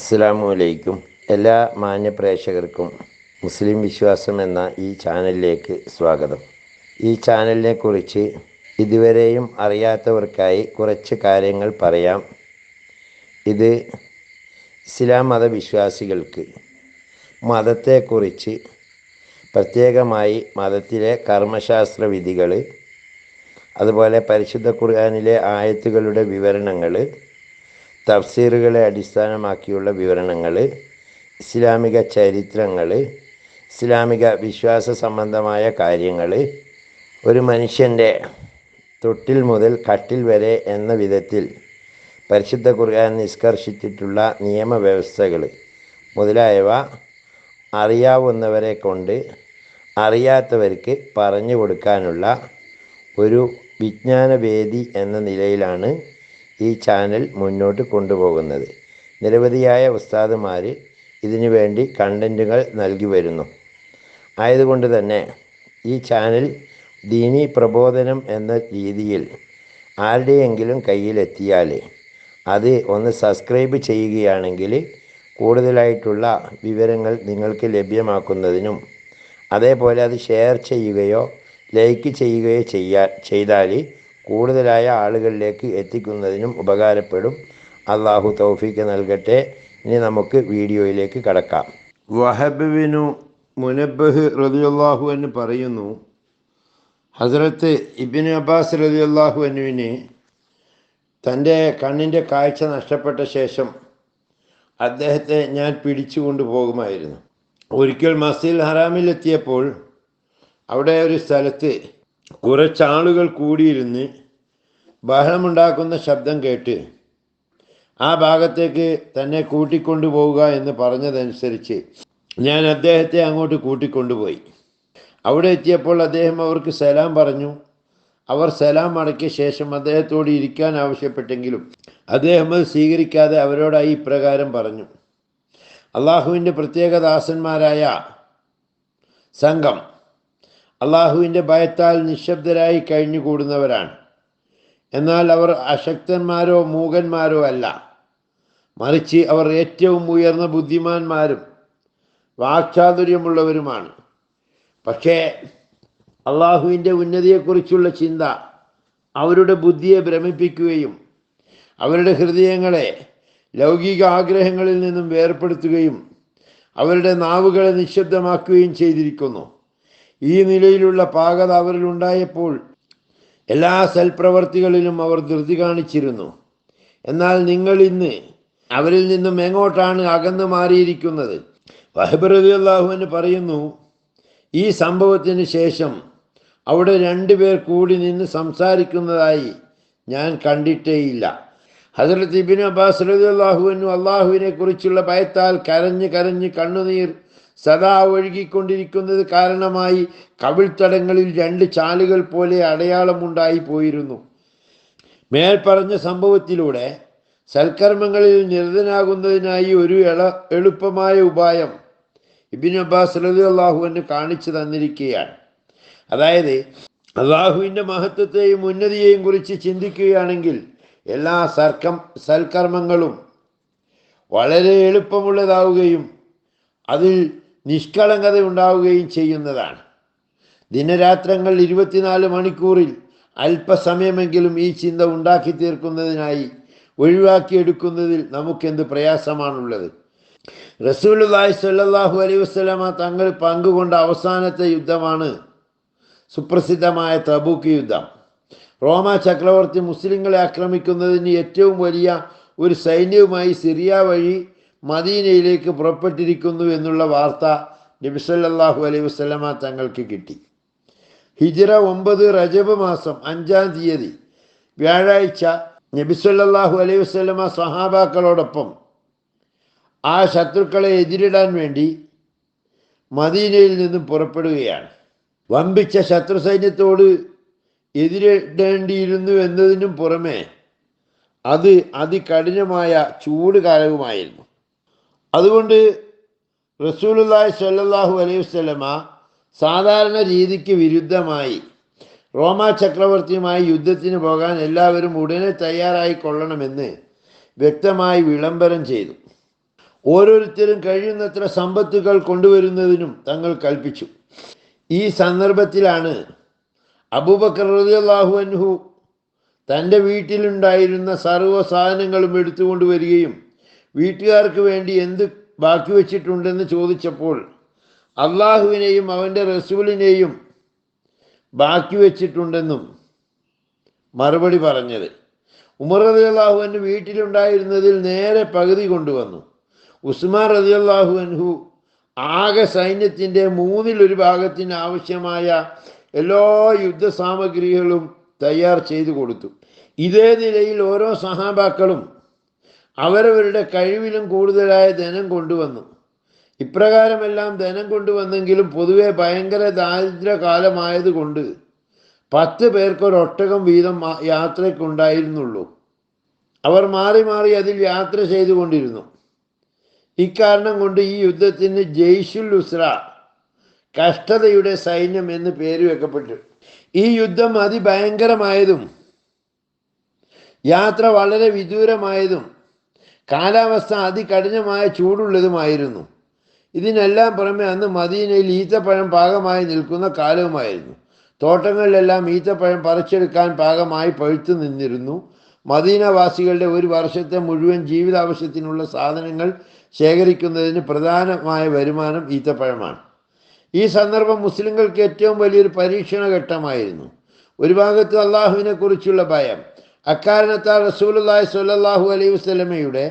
അസ്സലാമു അലൈക്കും. എല്ലാ മാന്യ പ്രേക്ഷകർക്കും മുസ്ലിം വിശ്വാസം എന്ന ഈ ചാനലിലേക്ക് സ്വാഗതം. ഈ ചാനലിനെ കുറിച്ച് ഇതുവരെയും അറിയാത്തവർക്കായി കുറച്ച് കാര്യങ്ങൾ പറയാം. ഇത് ഇസ്ലാം മതവിശ്വാസികൾക്ക് മതത്തെക്കുറിച്ച്, പ്രത്യേകമായി മതത്തിലെ കർമ്മശാസ്ത്ര വിധികൾ, അതുപോലെ പരിശുദ്ധ ഖുർആനിലെ ആയത്തുകളുടെ വിവരണങ്ങൾ, തഫ്സീറുകളെ അടിസ്ഥാനമാക്കിയുള്ള വിവരണങ്ങൾ, ഇസ്ലാമിക ചരിത്രങ്ങൾ, ഇസ്ലാമിക വിശ്വാസ സംബന്ധമായ കാര്യങ്ങൾ, ഒരു മനുഷ്യൻ്റെ തൊട്ടിൽ മുതൽ കട്ടിൽ വരെ എന്ന വിധത്തിൽ പരിശുദ്ധ ഖുർആൻ നിഷ്കർഷിച്ചിട്ടുള്ള നിയമവ്യവസ്ഥകൾ മുതലായവ അറിയാവുന്നവരെ കൊണ്ട് അറിയാത്തവർക്ക് പറഞ്ഞു കൊടുക്കാനുള്ള ഒരു വിജ്ഞാനവേദി എന്ന നിലയിലാണ് ഈ ചാനൽ മുന്നോട്ട് കൊണ്ടുപോകുന്നത്. നിരവധിയായ ഉസ്താദുമാർ ഇതിനു വേണ്ടി കണ്ടൻറ്റുകൾ നൽകി വരുന്നു. ആയതുകൊണ്ട് തന്നെ ഈ ചാനൽ ദീനി പ്രബോധനം എന്ന രീതിയിൽ ആരുടെയെങ്കിലും കയ്യിലെത്തിയാൽ അത് ഒന്ന് സബ്സ്ക്രൈബ് ചെയ്യുകയാണെങ്കിൽ കൂടുതലായിട്ടുള്ള വിവരങ്ങൾ നിങ്ങൾക്ക് ലഭ്യമാക്കുന്നതിനും, അതേപോലെ അത് ഷെയർ ചെയ്യുകയോ ലൈക്ക് ചെയ്യുകയോ ചെയ്താൽ കൂടുതലായ ആളുകളിലേക്ക് എത്തിക്കുന്നതിനും ഉപകാരപ്പെടും. അള്ളാഹു തൗഫീക്ക് നൽകട്ടെ. ഇനി നമുക്ക് വീഡിയോയിലേക്ക് കടക്കാം. വഹബ് ബിനു മുനബ്ബഹ് റളിയല്ലാഹു അൻഹു പറയുന്നു, ഹസ്രത്ത് ഇബ്നു അബ്ബാസ് റളിയല്ലാഹു അൻഹുവിന് തൻ്റെ കണ്ണിൻ്റെ കാഴ്ച നഷ്ടപ്പെട്ട ശേഷം അദ്ദേഹത്തെ ഞാൻ പിടിച്ചു കൊണ്ടുപോകുമായിരുന്നു. ഒരിക്കൽ മസ്ജിദുൽ ഹറാമിലെത്തിയപ്പോൾ അവിടെ ഒരു സ്ഥലത്ത് കുറച്ചാളുകൾ കൂടിയിരുന്ന് ബഹളമുണ്ടാക്കുന്ന ശബ്ദം കേട്ട് ആ ഭാഗത്തേക്ക് തന്നെ കൂട്ടിക്കൊണ്ടുപോവുക എന്ന് പറഞ്ഞതനുസരിച്ച് ഞാൻ അദ്ദേഹത്തെ അങ്ങോട്ട് കൂട്ടിക്കൊണ്ടുപോയി. അവിടെ എത്തിയപ്പോൾ അദ്ദേഹം അവർക്ക് സലാം പറഞ്ഞു. അവർ സലാം മടക്കിയ ശേഷം അദ്ദേഹത്തോട് ഇരിക്കാൻ ആവശ്യപ്പെട്ടെങ്കിലും അദ്ദേഹം അത് സ്വീകരിക്കാതെ അവരോടായി ഇപ്രകാരം പറഞ്ഞു: അള്ളാഹുവിൻ്റെ പ്രത്യേക ദാസന്മാരായ സംഘം അള്ളാഹുവിൻ്റെ ഭയത്താൽ നിശബ്ദരായി കഴിഞ്ഞുകൂടുന്നവരാണ്. എന്നാൽ അവർ അശക്തന്മാരോ മൂകന്മാരോ അല്ല, മറിച്ച് അവർ ഏറ്റവും ഉയർന്ന ബുദ്ധിമാന്മാരും വാക്ചാതുര്യമുള്ളവരുമാണ്. പക്ഷേ അള്ളാഹുവിൻ്റെ ഉന്നതിയെക്കുറിച്ചുള്ള ചിന്ത അവരുടെ ബുദ്ധിയെ ഭ്രമിപ്പിക്കുകയും അവരുടെ ഹൃദയങ്ങളെ ലൗകിക ആഗ്രഹങ്ങളിൽ നിന്നും വേർപ്പെടുത്തുകയും അവരുടെ നാവുകളെ നിശബ്ദമാക്കുകയും ചെയ്തിരിക്കുന്നു. ഈ നിലയിലുള്ള പാകത അവരിലുണ്ടായപ്പോൾ എല്ലാ സൽപ്രവർത്തികളിലും അവർ ധൃതി കാണിച്ചിരുന്നു. എന്നാൽ നിങ്ങൾ ഇന്ന് അവരിൽ നിന്നും എങ്ങോട്ടാണ് അകന്നു മാറിയിരിക്കുന്നത്? വഹബ് റളിയല്ലാഹു അൻഹു പറയുന്നു, ഈ സംഭവത്തിന് ശേഷം അവിടെ രണ്ടുപേർ കൂടി നിന്ന് സംസാരിക്കുന്നതായി ഞാൻ കണ്ടിട്ടേയില്ല. ഹസ്രത്ത് ഇബ്നു അബ്ബാസ് റളിയല്ലാഹു അൻഹു അള്ളാഹുവിനെ കുറിച്ചുള്ള ഭയത്താൽ കരഞ്ഞ് കരഞ്ഞ് കണ്ണുനീർ സദാ ഒഴുകിക്കൊണ്ടിരിക്കുന്നത് കാരണമായി കവിൾത്തടങ്ങളിൽ രണ്ട് ചാലുകൾ പോലെ അടയാളമുണ്ടായി പോയിരുന്നു. മേൽപ്പറഞ്ഞ സംഭവത്തിലൂടെ സൽക്കർമ്മങ്ങളിൽ നിരതനാകുന്നതിനായി ഒരു എളുപ്പമായ ഉപായം ഇബ്നു അബ്ബാസ് റളിയല്ലാഹു അൻഹു കാണിച്ചു തന്നിരിക്കുകയാണ്. അതായത്, അള്ളാഹുവിൻ്റെ മഹത്വത്തെയും ഉന്നതിയെയും കുറിച്ച് ചിന്തിക്കുകയാണെങ്കിൽ എല്ലാ സൽക്കർമ്മങ്ങളും വളരെ എളുപ്പമുള്ളതാവുകയും അതിൽ നിഷ്കളങ്കത ഉണ്ടാവുകയും ചെയ്യുന്നതാണ്. ദിനരാത്രങ്ങൾ 24 മണിക്കൂറിൽ അല്പസമയമെങ്കിലും ഈ ചിന്ത ഉണ്ടാക്കി തീർക്കുന്നതിനായി ഒഴിവാക്കിയെടുക്കുന്നതിൽ നമുക്കെന്ത് പ്രയാസമാണുള്ളത്? റസൂലുള്ളാഹി സ്വല്ലല്ലാഹു അലൈഹി വസല്ലമ തങ്ങൾ പങ്കുകൊണ്ട അവസാനത്തെ യുദ്ധമാണ് സുപ്രസിദ്ധമായ തബൂക്ക് യുദ്ധം. റോമ ചക്രവർത്തി മുസ്ലിങ്ങളെ ആക്രമിക്കുന്നതിന് ഏറ്റവും വലിയ ഒരു സൈന്യവുമായി സിറിയ വഴി മദീനയിലേക്ക് പുറപ്പെട്ടിരിക്കുന്നു എന്നുള്ള വാർത്ത നബി സല്ലല്ലാഹു അലൈഹി വസല്ലമ തങ്ങൾക്ക് കിട്ടി. ഹിജ്റ 9 റജബ് മാസം 5-ാം തീയതി വ്യാഴാഴ്ച നബി സല്ലല്ലാഹു അലൈഹി വസല്ലമ സഹാബാക്കളോടൊപ്പം ആ ശത്രുക്കളെ എതിരിടാൻ വേണ്ടി മദീനയിൽ നിന്നും പുറപ്പെടുകയാണ്. വമ്പിച്ച ശത്രു സൈന്യത്തോട് എതിരിടേണ്ടിയിരുന്നു എന്നതിനും പുറമെ അത് അതികഠിനമായ ചൂട് കാലവുമായിരുന്നു. അതുകൊണ്ട് റസൂലുള്ളാഹി സ്വല്ലല്ലാഹു അലൈഹി വസല്ലമ സാധാരണ രീതിക്ക് വിരുദ്ധമായി റോമ ചക്രവർത്തിയുമായി യുദ്ധത്തിന് പോകാൻ എല്ലാവരും ഉടനെ തയ്യാറായി കൊള്ളണമെന്ന് വ്യക്തമായി വിളംബരം ചെയ്തു. ഓരോരുത്തരും കഴിയുന്നത്ര സമ്പത്തുകൾ കൊണ്ടുവരുന്നതിനും തങ്ങൾ കൽപ്പിച്ചു. ഈ സന്ദർഭത്തിലാണ് അബൂബക്കർ റളിയല്ലാഹു അൻഹു തൻ്റെ വീട്ടിലുണ്ടായിരുന്ന സർവ്വ സാധനങ്ങളും എടുത്തുകൊണ്ട് വരികയും വീട്ടുകാർക്ക് വേണ്ടി എന്ത് ബാക്കി വച്ചിട്ടുണ്ടെന്ന് ചോദിച്ചപ്പോൾ അള്ളാഹുവിനെയും അവൻ്റെ റസൂലിനെയും ബാക്കി വച്ചിട്ടുണ്ടെന്നും മറുപടി പറഞ്ഞത്. ഉമർ റളിയല്ലാഹു അൻഹു വീട്ടിലുണ്ടായിരുന്നതിൽ നേരെ പകുതി കൊണ്ടുവന്നു. ഉസ്മാൻ റളിയല്ലാഹു അൻഹു ആകെ സൈന്യത്തിൻ്റെ 1/3 ആവശ്യമായ എല്ലാ യുദ്ധസാമഗ്രികളും തയ്യാർ ചെയ്തു കൊടുത്തു. ഇതേ നിലയിൽ ഓരോ സഹാബാക്കളും അവരവരുടെ കഴിവിലും കൂടുതലായ ധനം കൊണ്ടുവന്നു. ഇപ്രകാരമെല്ലാം ധനം കൊണ്ടുവന്നെങ്കിലും പൊതുവെ ഭയങ്കര ദാരിദ്ര്യകാലമായതുകൊണ്ട് 10 പേർക്കൊരൊട്ടകം വീതം യാത്രയ്ക്കുണ്ടായിരുന്നുള്ളൂ. അവർ മാറി മാറി അതിൽ യാത്ര ചെയ്തുകൊണ്ടിരുന്നു. ഇക്കാരണം കൊണ്ട് ഈ യുദ്ധത്തിന് ജയ്ഷുൽ ഉസ്ര, കഷ്ടതയുടെ സൈന്യം എന്ന് പേര് വെക്കപ്പെട്ടു. ഈ യുദ്ധം അതിഭയങ്കരമായതും യാത്ര വളരെ വിദൂരമായതും കാലാവസ്ഥ അതികഠിനമായ ചൂടുള്ളതുമായിരുന്നു. ഇതിനെല്ലാം പുറമെ അന്ന് മദീനയിൽ ഈത്തപ്പഴം പാകമായി നിൽക്കുന്ന കാലവുമായിരുന്നു. തോട്ടങ്ങളിലെല്ലാം ഈത്തപ്പഴം പറിച്ചെടുക്കാൻ പാകമായി പഴുത്തു നിന്നിരുന്നു. മദീനവാസികളുടെ ഒരു വർഷത്തെ മുഴുവൻ ജീവിതാവശ്യത്തിനുള്ള സാധനങ്ങൾ ശേഖരിക്കുന്നതിന് പ്രധാനമായ വരുമാനം ഈത്തപ്പഴമാണ്. ഈ സന്ദർഭം മുസ്ലിങ്ങൾക്ക് ഏറ്റവും വലിയൊരു പരീക്ഷണ ഘട്ടമായിരുന്നു. ഒരു ഭാഗത്ത് അള്ളാഹുവിനെ കുറിച്ചുള്ള ഭയം, അക്കാരണത്താൽ റസൂലുള്ളാഹി സ്വല്ലല്ലാഹു അലൈഹി വസല്ലമയുടെ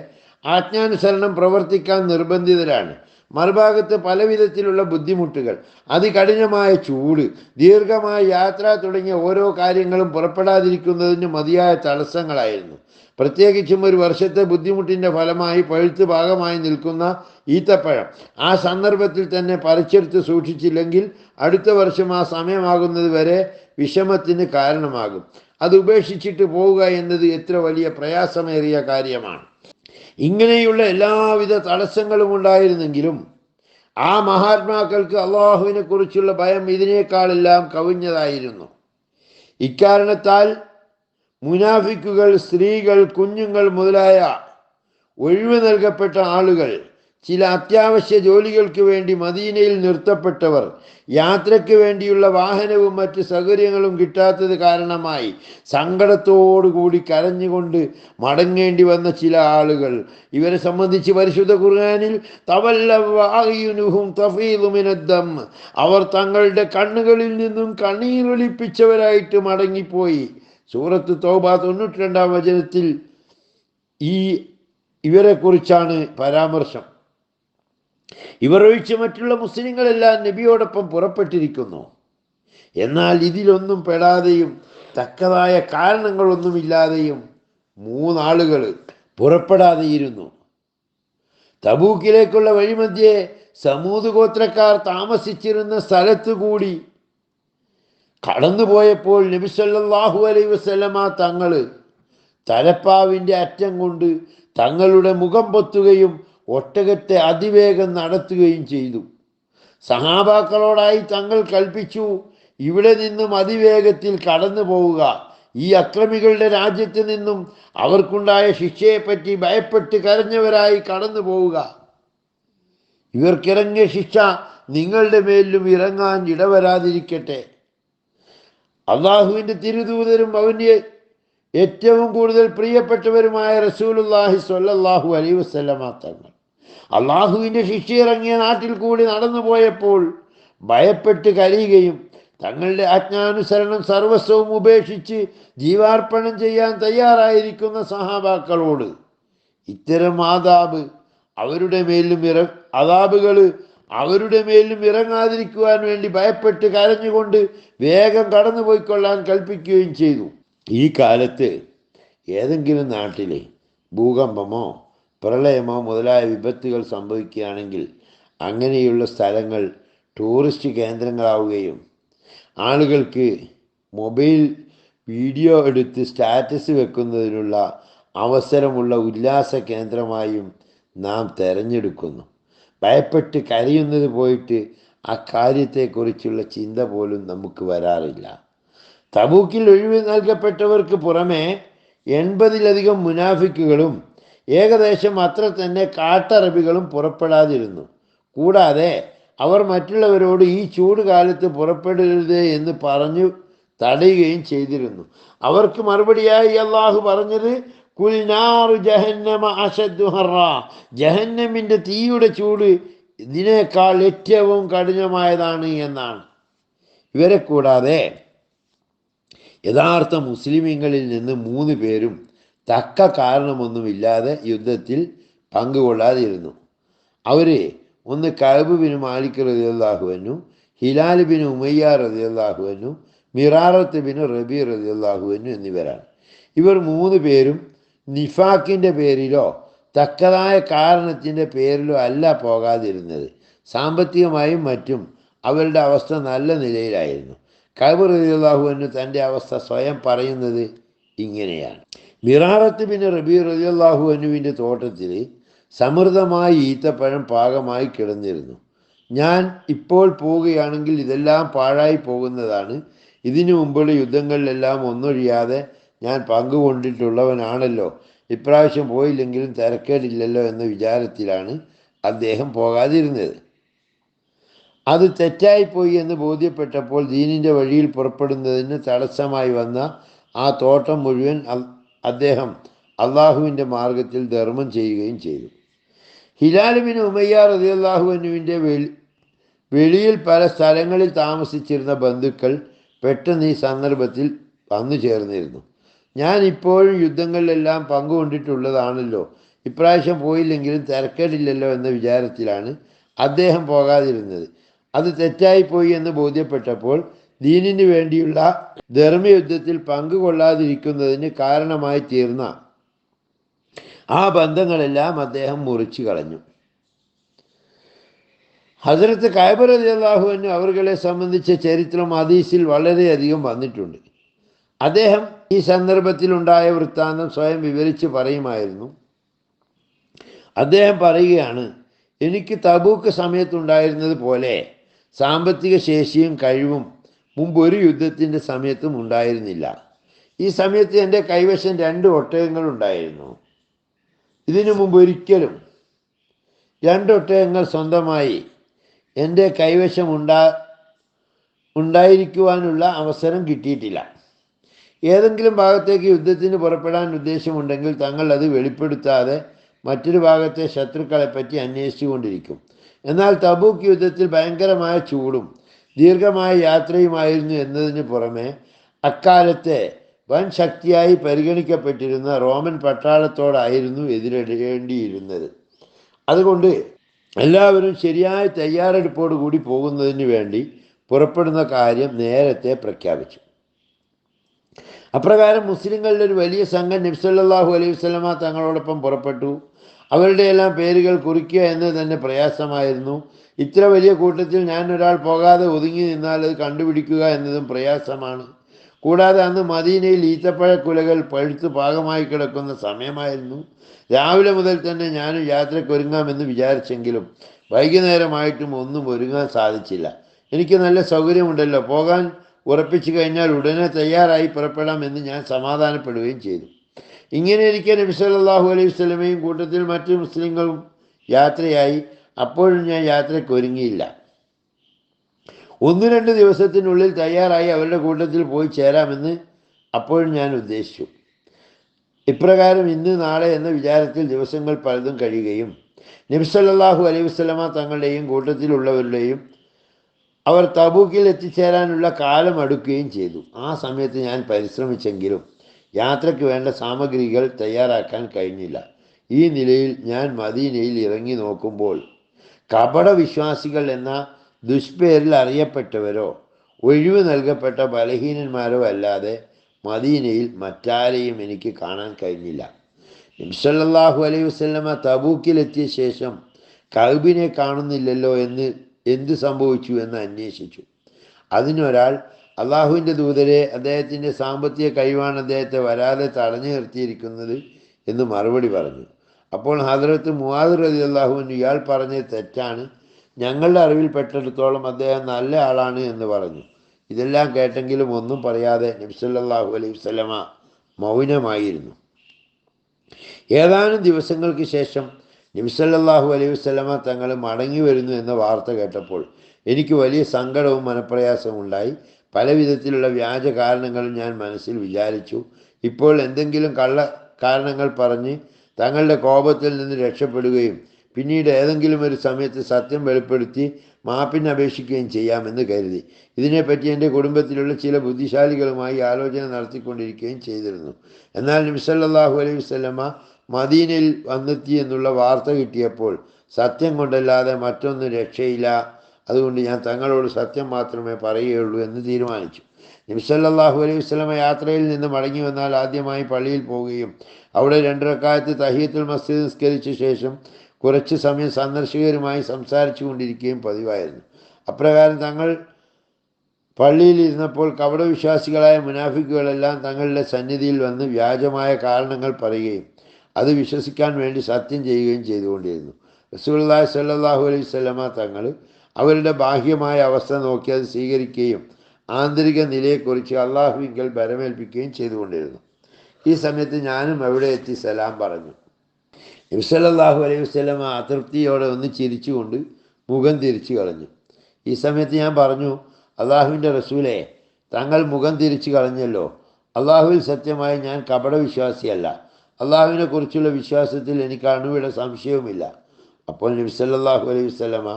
ആജ്ഞാനുസരണം പ്രവർത്തിക്കാൻ നിർബന്ധിതരാണ്. മറുഭാഗത്ത് പല വിധത്തിലുള്ള ബുദ്ധിമുട്ടുകൾ, അതികഠിനമായ ചൂട്, ദീർഘമായ യാത്ര തുടങ്ങിയ ഓരോ കാര്യങ്ങളും പുറപ്പെടാതിരിക്കുന്നതിന് മതിയായ തടസ്സങ്ങളായിരുന്നു. പ്രത്യേകിച്ചും ഒരു വർഷത്തെ ബുദ്ധിമുട്ടിൻ്റെ ഫലമായി പഴുത്ത് ഭാഗമായി നിൽക്കുന്ന ഈത്തപ്പഴം ആ സന്ദർഭത്തിൽ തന്നെ പറിച്ചെടുത്ത് സൂക്ഷിച്ചില്ലെങ്കിൽ അടുത്ത വർഷം ആ സമയമാകുന്നത് വരെ വിഷമത്തിന് കാരണമാകും. അത് ഉപേക്ഷിച്ചിട്ട് പോവുക എന്നത് എത്ര വലിയ പ്രയാസമേറിയ കാര്യമാണ്. ഇങ്ങനെയുള്ള എല്ലാവിധ തടസ്സങ്ങളും ഉണ്ടായിരുന്നെങ്കിലും ആ മഹാത്മാക്കൾക്ക് അള്ളാഹുവിനെ കുറിച്ചുള്ള ഭയം ഇതിനേക്കാളെല്ലാം കവിഞ്ഞതായിരുന്നു. ഇക്കാരണത്താൽ മുനാഫിക്കുകൾ, സ്ത്രീകൾ, കുഞ്ഞുങ്ങൾ മുതലായ ഒഴിവ് നൽകപ്പെട്ട ആളുകൾ, ചില അത്യാവശ്യ ജോലികൾക്ക് വേണ്ടി മദീനയിൽ നിർത്തപ്പെട്ടവർ, യാത്രയ്ക്ക് വേണ്ടിയുള്ള വാഹനവും മറ്റ് സൗകര്യങ്ങളും കിട്ടാത്തത് കാരണമായി സങ്കടത്തോടുകൂടി കരഞ്ഞുകൊണ്ട് മടങ്ങേണ്ടി വന്ന ചില ആളുകൾ, ഇവരെ സംബന്ധിച്ച് പരിശുദ്ധ ഖുർആനിൽ അവർ തങ്ങളുടെ കണ്ണുകളിൽ നിന്നും കണ്ണീരൊലിപ്പിച്ചവരായിട്ട് മടങ്ങിപ്പോയി. സൂറത്ത് തൗബ 92-ാം വചനത്തിൽ ഇവരെ കുറിച്ചാണ് പരാമർശം. ഇവർ ഒഴിച്ച് മറ്റുള്ള മുസ്ലിങ്ങളെല്ലാം നബിയോടൊപ്പം പുറപ്പെട്ടിരിക്കുന്നു. എന്നാൽ ഇതിലൊന്നും പെടാതെയും തക്കതായ കാരണങ്ങളൊന്നുമില്ലാതെയും 3 ആളുകൾ പുറപ്പെടാതെയിരുന്നു. തബൂക്കിലേക്കുള്ള വഴിമധ്യേ സമൂദ് ഗോത്രക്കാർ താമസിച്ചിരുന്ന സ്ഥലത്തു കൂടി കടന്നുപോയപ്പോൾ നബി സല്ലല്ലാഹു അലൈഹി വസല്ലമ തങ്ങൾ തലപ്പാവിൻ്റെ അറ്റം കൊണ്ട് തങ്ങളുടെ മുഖം പൊത്തുകയും ഒട്ടകത്തെ അതിവേഗം നടത്തുകയും ചെയ്തു. സഹാബാക്കളോടായി തങ്ങൾ കൽപ്പിച്ചു, ഇവിടെ നിന്നും അതിവേഗത്തിൽ കടന്നു പോവുക. ഈ അക്രമികളുടെ രാജ്യത്ത് നിന്നും അവർക്കുണ്ടായ ശിക്ഷയെപ്പറ്റി ഭയപ്പെട്ട് കരഞ്ഞവരായി കടന്നു പോവുക. ഇവർക്കിറങ്ങിയ ശിക്ഷ നിങ്ങളുടെ മേലും ഇറങ്ങാൻ ഇടവരാതിരിക്കട്ടെ. അള്ളാഹുവിൻ്റെ തിരുദൂതരും അവൻ്റെ ഏറ്റവും കൂടുതൽ പ്രിയപ്പെട്ടവരുമായ റസൂലുള്ളാഹി സ്വല്ലല്ലാഹു അലൈഹി വസല്ലമ തങ്ങൾ അള്ളാഹുവിൻ്റെ ശിക്ഷ ഇറങ്ങിയ നാട്ടിൽ കൂടി നടന്നു പോയപ്പോൾ ഭയപ്പെട്ട് കരയുകയും തങ്ങളുടെ ആജ്ഞാനുസരണം സർവസ്വവും ഉപേക്ഷിച്ച് ജീവാർപ്പണം ചെയ്യാൻ തയ്യാറായിരിക്കുന്ന സഹാബാക്കളോട് ഇത്തരം ആദാബുകൾ അവരുടെ മേലും ഇറങ്ങാതിരിക്കുവാൻ വേണ്ടി ഭയപ്പെട്ട് കരഞ്ഞുകൊണ്ട് വേഗം കടന്നുപോയിക്കൊള്ളാൻ കൽപ്പിക്കുകയും ചെയ്തു. ഈ കാലത്ത് ഏതെങ്കിലും നാട്ടിൽ ഭൂകമ്പമോ പ്രളയമോ മുതലായ വിപത്തുകൾ സംഭവിക്കുകയാണെങ്കിൽ അങ്ങനെയുള്ള സ്ഥലങ്ങൾ ടൂറിസ്റ്റ് കേന്ദ്രങ്ങളാവുകയും ആളുകൾക്ക് മൊബൈൽ വീഡിയോ എടുത്ത് സ്റ്റാറ്റസ് വെക്കുന്നതിനുള്ള അവസരമുള്ള ഉല്ലാസ കേന്ദ്രമായും നാം തിരഞ്ഞെടുക്കുന്നു. ഭയപ്പെട്ട് കരയുന്നത് പോയിട്ട് ആ കാര്യത്തെക്കുറിച്ചുള്ള ചിന്ത പോലും നമുക്ക് വരാറില്ല. തബൂക്കിൽ ഒഴിവ് നൽകപ്പെട്ടവർക്ക് പുറമെ 80-ലധികം മുനാഫിക്കുകളും ഏകദേശം അത്ര തന്നെ കാട്ടറബികളും പുറപ്പെടാതിരുന്നു. കൂടാതെ അവർ മറ്റുള്ളവരോട് ഈ ചൂട് കാലത്ത് പുറപ്പെടരുത് എന്ന് പറഞ്ഞു തടയുകയും ചെയ്തിരുന്നു. അവർക്ക് മറുപടിയായി അള്ളാഹു പറഞ്ഞത്, കുൽ നാറു ജഹന്നമ അശദ്ദു ഹർറാ, ജഹന്നമിൻ്റെ തീയുടെ ചൂട് ഇതിനേക്കാൾ ഏറ്റവും കഠിനമായതാണ് എന്നാണ്. ഇവരെ കൂടാതെ യഥാർത്ഥ മുസ്ലിമീങ്ങളിൽ നിന്ന് 3 പേരും തക്ക കാരണമൊന്നുമില്ലാതെ യുദ്ധത്തിൽ പങ്കുകൊള്ളാതിരുന്നു. അവർ ഒന്ന് കഅബ് ബിൻ മാലിക് റളിയല്ലാഹു അൻഹു, ഹിലാൽ ബിൻ ഉമയ്യ റളിയല്ലാഹു അൻഹു, മിറാറത്ത് ബിൻ റബി റളിയല്ലാഹു അൻഹു എന്നിവരാണ്. ഇവർ 3 പേരും നിഫാക്കിൻ്റെ പേരിലോ തക്കതായ കാരണത്തിൻ്റെ പേരിലോ അല്ല പോകാതിരുന്നത്. സാമ്പത്തികമായും മറ്റും അവരുടെ അവസ്ഥ നല്ല നിലയിലായിരുന്നു. കഅബ് റളിയല്ലാഹു അൻഹു തൻ്റെ അവസ്ഥ സ്വയം പറയുന്നത് ഇങ്ങനെയാണ്. മിറാറത്ത് ബിൻ റബി റളിയല്ലാഹു അൻഹുവിൻ്റെ തോട്ടത്തിൽ സമൃദ്ധമായി ഈത്തപ്പഴം പാകമായി കിടന്നിരുന്നു. ഞാൻ ഇപ്പോൾ പോവുകയാണെങ്കിൽ ഇതെല്ലാം പാഴായി പോകുന്നതാണ്. ഇതിനു മുമ്പുള്ള യുദ്ധങ്ങളിലെല്ലാം ഒന്നൊഴിയാതെ ഞാൻ പങ്കുകൊണ്ടിട്ടുള്ളവനാണല്ലോ. ഇപ്രാവശ്യം പോയില്ലെങ്കിലും തിരക്കേടില്ലല്ലോ എന്ന വിചാരത്തിലാണ് അദ്ദേഹം പോകാതിരുന്നത്. അത് തെറ്റായിപ്പോയി എന്ന് ബോധ്യപ്പെട്ടപ്പോൾ ദീനിൻ്റെ വഴിയിൽ പുറപ്പെടുന്നതിന് തടസ്സമായി വന്ന ആ തോട്ടം മുഴുവൻ അദ്ദേഹം അള്ളാഹുവിൻ്റെ മാർഗത്തിൽ ധർമ്മം ചെയ്യുകയും ചെയ്തു. ഹിലാൽ ബിൻ ഉമയ്യ റളിയല്ലാഹു അൻഹുവിൻ്റെ വെളിയിൽ പല സ്ഥലങ്ങളിൽ താമസിച്ചിരുന്ന ബന്ധുക്കൾ പെട്ടെന്ന് ഈ സന്ദർഭത്തിൽ വന്നു ചേർന്നിരുന്നു. ഞാൻ ഇപ്പോഴും യുദ്ധങ്ങളിലെല്ലാം പങ്കുകൊണ്ടിട്ടുള്ളതാണല്ലോ, ഇപ്രാവശ്യം പോയില്ലെങ്കിലും തിരക്കേടില്ലല്ലോ എന്ന വിചാരത്തിലാണ് അദ്ദേഹം പോകാതിരുന്നത്. അത് തെറ്റായിപ്പോയി എന്ന് ബോധ്യപ്പെട്ടപ്പോൾ ദീനിന് വേണ്ടിയുള്ള ധർമ്മയുദ്ധത്തിൽ പങ്കുകൊള്ളാതിരിക്കുന്നതിന് കാരണമായി തീർന്ന ആ ബന്ധങ്ങളെല്ലാം അദ്ദേഹം മുറിച്ചു കളഞ്ഞു. ഹസ്രത്ത് കഅബ് റളിയല്ലാഹു അൻഹു അവരെ സംബന്ധിച്ച ചരിത്രം ഹദീസിൽ വളരെയധികം വന്നിട്ടുണ്ട്. അദ്ദേഹം ഈ സന്ദർഭത്തിലുണ്ടായ വൃത്താന്തം സ്വയം വിവരിച്ച് പറയുമായിരുന്നു. അദ്ദേഹം പറയുകയാണ്, എനിക്ക് തബൂക്ക് സമയത്തുണ്ടായിരുന്നത് പോലെ സാമ്പത്തിക ശേഷിയും കഴിവും മുമ്പൊരു യുദ്ധത്തിൻ്റെ സമയത്തും ഉണ്ടായിരുന്നില്ല. ഈ സമയത്ത് എൻ്റെ കൈവശം 2 ഒട്ടകങ്ങളുണ്ടായിരുന്നു. ഇതിനു മുമ്പ് ഒരിക്കലും 2 ഒട്ടകങ്ങൾ സ്വന്തമായി എൻ്റെ കൈവശം ഉണ്ടായിരിക്കുവാനുള്ള അവസരം കിട്ടിയിട്ടില്ല. ഏതെങ്കിലും ഭാഗത്തേക്ക് യുദ്ധത്തിന് പുറപ്പെടാൻ ഉദ്ദേശമുണ്ടെങ്കിൽ തങ്ങൾ അത് വെളിപ്പെടുത്താതെ മറ്റൊരു ഭാഗത്തെ ശത്രുക്കളെപ്പറ്റി അന്വേഷിച്ചു കൊണ്ടിരിക്കും. എന്നാൽ തബൂക്ക് യുദ്ധത്തിൽ ഭയങ്കരമായ ചൂടും ദീർഘമായ യാത്രയുമായിരുന്നു എന്നതിന് പുറമെ അക്കാലത്തെ വൻ ശക്തിയായി പരിഗണിക്കപ്പെട്ടിരുന്ന റോമൻ പട്ടാളത്തോടായിരുന്നു എതിരിടേണ്ടിയിരുന്നത്. അതുകൊണ്ട് എല്ലാവരും ശരിയായ തയ്യാറെടുപ്പോടു കൂടി പോകുന്നതിന് വേണ്ടി പുറപ്പെടുന്ന കാര്യം നേരത്തെ പ്രഖ്യാപിച്ചു. അപ്രകാരം മുസ്ലിങ്ങളുടെ ഒരു വലിയ സംഘം നബി സല്ലല്ലാഹു അലൈഹി വസല്ലമ തങ്ങളോടൊപ്പം പുറപ്പെട്ടു. അവരുടെ എല്ലാം പേരുകൾ കുറിക്കുക എന്നത് തന്നെ പ്രയാസമായിരുന്നു. ഇത്ര വലിയ കൂട്ടത്തിൽ ഞാൻ ഒരാൾ പോകാതെ ഒതുങ്ങി നിന്നാൽ അത് കണ്ടുപിടിക്കുക എന്നതും പ്രയാസമാണ്. കൂടാതെ അന്ന് മദീനയിൽ ഈത്തപ്പഴക്കുലകൾ പഴുത്ത് പാകമായി കിടക്കുന്ന സമയമായിരുന്നു. രാവിലെ മുതൽ തന്നെ ഞാനും യാത്രയ്ക്ക് ഒരുങ്ങാമെന്ന് വിചാരിച്ചെങ്കിലും വൈകുന്നേരമായിട്ടും ഒന്നും ഒരുങ്ങാൻ സാധിച്ചില്ല. എനിക്ക് നല്ല സൗകര്യമുണ്ടല്ലോ, പോകാൻ ഉറപ്പിച്ചു കഴിഞ്ഞാൽ ഉടനെ തയ്യാറായി പുറപ്പെടാമെന്ന് ഞാൻ സമാധാനപ്പെടുകയും ചെയ്തു. ഇങ്ങനെ ഇരിക്കെ നബി സല്ലല്ലാഹു അലൈഹി വസല്ലമയും കൂട്ടത്തിൽ മറ്റു മുസ്ലിങ്ങളും യാത്രയായി. അപ്പോഴും ഞാൻ യാത്രയ്ക്ക് ഒരുങ്ങിയില്ല. 1-2 ദിവസത്തിനുള്ളിൽ തയ്യാറായി അവരുടെ കൂട്ടത്തിൽ പോയി ചേരാമെന്ന് അപ്പോഴും ഞാൻ ഉദ്ദേശിച്ചു. ഇപ്രകാരം ഇന്ന് നാളെ എന്ന വിചാരത്തിൽ ദിവസങ്ങൾ പലതും കഴിയുകയും നബി സല്ലല്ലാഹു അലൈഹി വസല്ലമ തങ്ങളുടെയും കൂട്ടത്തിലുള്ളവരുടെയും അവർ തബൂക്കിൽ എത്തിച്ചേരാനുള്ള കാലം അടുക്കുകയും ചെയ്തു. ആ സമയത്ത് ഞാൻ പരിശ്രമിച്ചെങ്കിലും യാത്രയ്ക്ക് വേണ്ട സാമഗ്രികൾ തയ്യാറാക്കാൻ കഴിഞ്ഞില്ല. ഈ നിലയിൽ ഞാൻ മദീനയിൽ ഇറങ്ങി നോക്കുമ്പോൾ കപട വിശ്വാസികൾ എന്ന ദുഷ്പേരിൽ അറിയപ്പെട്ടവരോ ഒഴിവ് നൽകപ്പെട്ട ബലഹീനന്മാരോ അല്ലാതെ മദീനയിൽ മറ്റാരെയും എനിക്ക് കാണാൻ കഴിഞ്ഞില്ല. നബി സല്ലല്ലാഹു അലൈഹി വസല്ലമ തബൂക്കിലെത്തിയ ശേഷം കഅബിനെ കാണുന്നില്ലല്ലോ എന്ത് സംഭവിച്ചു എന്ന് അന്വേഷിച്ചു. അതിനൊരാൾ, അള്ളാഹുവിൻ്റെ ദൂതരെ, അദ്ദേഹത്തിൻ്റെ സാമ്പത്തിക കഴിവാണ് അദ്ദേഹത്തെ വരാതെ തടഞ്ഞു നിർത്തിയിരിക്കുന്നത് എന്ന് മറുപടി പറഞ്ഞു. അപ്പോൾ ഹദ്റത്ത് മുആദ് റളിയല്ലാഹു അൻഹു, ഇയാൾ പറഞ്ഞത് തെറ്റാണ്, ഞങ്ങളുടെ അറിവിൽപ്പെട്ടിടത്തോളം അദ്ദേഹം നല്ല ആളാണ് എന്ന് പറഞ്ഞു. ഇതെല്ലാം കേട്ടെങ്കിലും ഒന്നും പറയാതെ നബി സല്ലല്ലാഹു അലൈഹി വസല്ലമ മൗനമായിരുന്നു. ഏതാനും ദിവസങ്ങൾക്ക് ശേഷം നബി സല്ലല്ലാഹു അലൈഹി വസല്ലമ തങ്ങൾ മടങ്ങി വരുന്നു എന്ന വാർത്ത കേട്ടപ്പോൾ എനിക്ക് വലിയ സങ്കടവും മനപ്രയാസവും ഉണ്ടായി. പല വിധത്തിലുള്ള വ്യാജ കാരണങ്ങളും ഞാൻ മനസ്സിൽ വിചാരിച്ചു. ഇപ്പോൾ എന്തെങ്കിലും കള്ള കാരണങ്ങൾ പറഞ്ഞ് തങ്ങളുടെ കോപത്തിൽ നിന്ന് രക്ഷപ്പെടുകയും പിന്നീട് ഏതെങ്കിലും ഒരു സമയത്ത് സത്യം വെളിപ്പെടുത്തി മാപ്പിന് അപേക്ഷിക്കുകയും ചെയ്യാമെന്ന് കരുതി. ഇതിനെപ്പറ്റി എൻ്റെ കുടുംബത്തിലുള്ള ചില ബുദ്ധിശാലികളുമായി ആലോചന നടത്തിക്കൊണ്ടിരിക്കുകയും ചെയ്തിരുന്നു. എന്നാൽ നബി സല്ലല്ലാഹു അലൈഹി വസല്ലമ മദീനയിൽ വന്നെത്തി എന്നുള്ള വാർത്ത കിട്ടിയപ്പോൾ സത്യം കൊണ്ടല്ലാതെ മറ്റൊന്നും രക്ഷയില്ല, അതുകൊണ്ട് ഞാൻ തങ്ങളോട് സത്യം മാത്രമേ പറയുകയുള്ളൂ എന്ന് തീരുമാനിച്ചു. നബി സല്ലല്ലാഹു അലൈഹി വസല്ലമ യാത്രയിൽ നിന്ന് മടങ്ങി വന്നാൽ ആദ്യമായി പള്ളിയിൽ പോവുകയും അവിടെ 2 റക്അത്ത് തഹിയ്യത്തുൽ മസ്ജിദ് നിസ്കരിച്ച ശേഷം കുറച്ച് സമയം സന്ദർശകരുമായി സംസാരിച്ചു കൊണ്ടിരിക്കുകയും പതിവായിരുന്നു. അപ്രകാരം തങ്ങൾ പള്ളിയിൽ ഇരുന്നപ്പോൾ കപടവിശ്വാസികളായ മുനാഫിക്കുകളെല്ലാം തങ്ങളുടെ സന്നിധിയിൽ വന്ന് വ്യാജമായ കാരണങ്ങൾ പറയുകയും അത് വിശ്വസിക്കാൻ വേണ്ടി സത്യം ചെയ്യുകയും ചെയ്തുകൊണ്ടിരുന്നു. റസൂലുള്ളാഹി സ്വല്ലല്ലാഹു അലൈഹി വസല്ലമ തങ്ങൾ അവരുടെ ബാഹ്യമായ അവസ്ഥ നോക്കി അത് സ്വീകരിക്കുകയും ആന്തരിക നിലയെക്കുറിച്ച് അള്ളാഹുവിങ്കൽ ബരമേൽപ്പിക്കുകയും ചെയ്തുകൊണ്ടിരുന്നു. ഈ സമയത്ത് ഞാനും അവിടെ എത്തി സലാം പറഞ്ഞു. നബി സല്ലല്ലാഹു അലൈഹി വസല്ലമ അതൃപ്തിയോടെ ഒന്ന് ചിരിച്ചുകൊണ്ട് മുഖം തിരിച്ചു കളഞ്ഞു. ഈ സമയത്ത് ഞാൻ പറഞ്ഞു, അള്ളാഹുവിൻ്റെ റസൂലേ, തങ്ങൾ മുഖം തിരിച്ചു കളഞ്ഞല്ലോ. അള്ളാഹുവിൽ സത്യമായി ഞാൻ കപടവിശ്വാസിയല്ല. അള്ളാഹുവിനെ കുറിച്ചുള്ള വിശ്വാസത്തിൽ എനിക്ക് അണുവിട സംശയവുമില്ല. അപ്പോൾ നബി സല്ലല്ലാഹു അലൈഹി വസല്ലമ